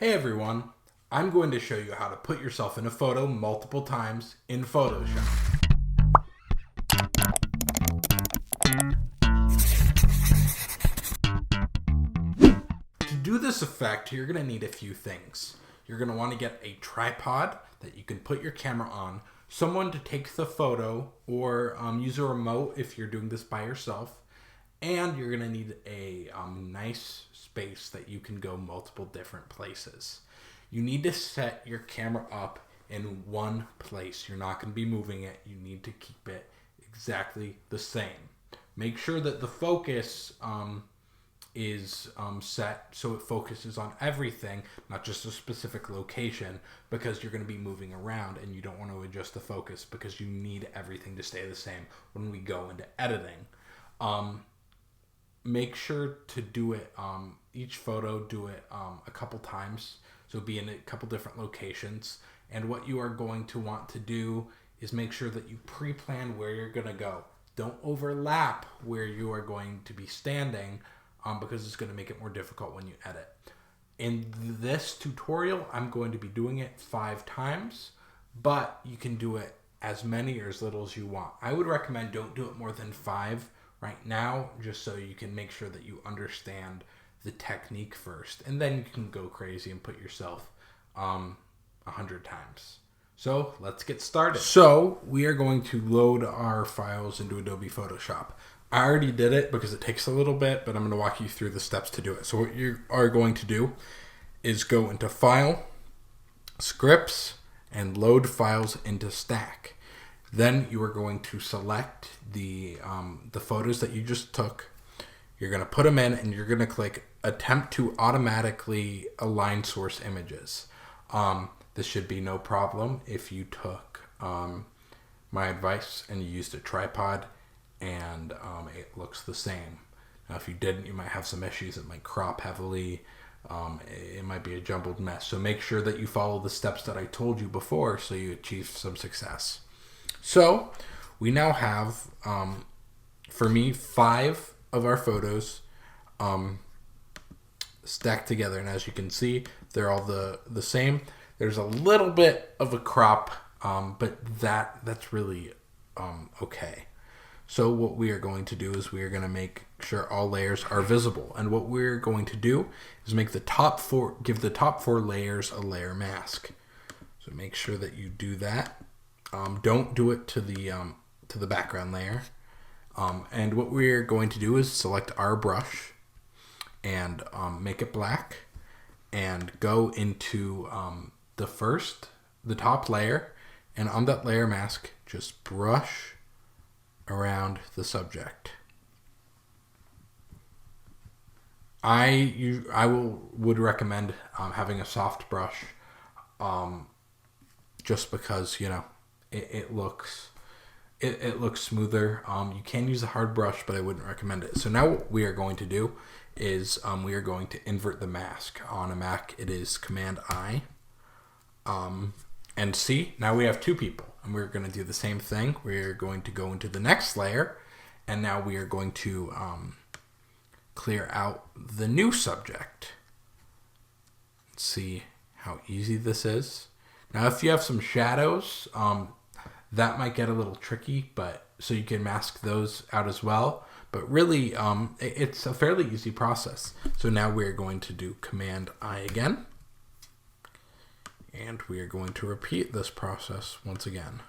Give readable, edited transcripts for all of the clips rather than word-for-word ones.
Hey everyone, I'm going to show you how to put yourself in a photo multiple times in Photoshop. To do this effect, you're going to need a few things. You're going to want to get a tripod that you can put your camera on, someone to take the photo, or use a remote if you're doing this by yourself, and you're going to need a nice space that you can go multiple different places. You need to set your camera up in one place. You're not going to be moving it. You need to keep it exactly the same. Make sure that the focus is set so it focuses on everything, not just a specific location, because you're going to be moving around and you don't want to adjust the focus because you need everything to stay the same when we go into editing. Make sure to do it, each photo, do it a couple times. So be in a couple different locations. And what you are going to want to do is make sure that you pre-plan where you're going to go. Don't overlap where you are going to be standing because it's going to make it more difficult when you edit. In this tutorial, I'm going to be doing it 5 times, but you can do it as many or as little as you want. I would recommend don't do it more than 5 right now, just so you can make sure that you understand the technique first, and then you can go crazy and put yourself 100 times. So let's get started. So we are going to load our files into Adobe Photoshop. I already did it because it takes a little bit, but I'm going to walk you through the steps to do it. So what you are going to do is go into File, Scripts, and load files into Stack. Then you are going to select the photos that you just took. You're going to put them in and you're going to click Attempt to automatically align source images. This should be no problem if you took my advice and you used a tripod and it looks the same. Now if you didn't, you might have some issues. It might crop heavily. It might be a jumbled mess. So make sure that you follow the steps that I told you before so you achieve some success. So we now have, for me, 5 of our photos stacked together. And as you can see, they're all the same. There's a little bit of a crop, but that's really okay. So what we are going to do is we are going to make sure all layers are visible. And what we're going to do is make the top 4, give the top 4 layers a layer mask. So make sure that you do that. Don't do it to the background layer. And what we're going to do is select our brush and make it black and go into the top layer, and on that layer mask just brush around the subject. I would recommend having a soft brush just because, you know, it looks smoother. You can use a hard brush, but I wouldn't recommend it. So now what we are going to do is we are going to invert the mask. On a Mac, it is Command I. And see, now we have 2 people. And we're going to do the same thing. We're going to go into the next layer. And now we are going to clear out the new subject. Let's see how easy this is. Now, if you have some shadows, that might get a little tricky, but so you can mask those out as well. But really, it's a fairly easy process. So now we're going to do Command I again. And we are going to repeat this process once again.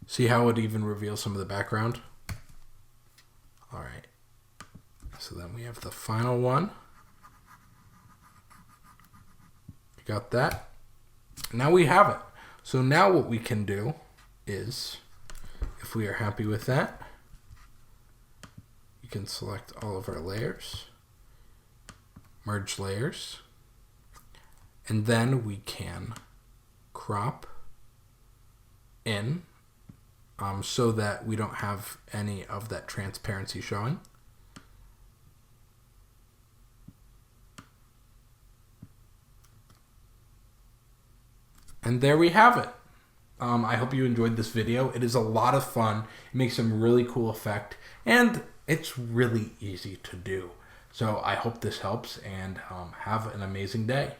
See how it even reveals some of the background? All right. So then we have the final one. You got that? Now we have it. So now what we can do is, if we are happy with that, you can select all of our layers, merge layers, and then we can crop in so that we don't have any of that transparency showing. And there we have it. I hope you enjoyed this video. It is a lot of fun. It makes some really cool effect, and it's really easy to do. So I hope this helps, and have an amazing day.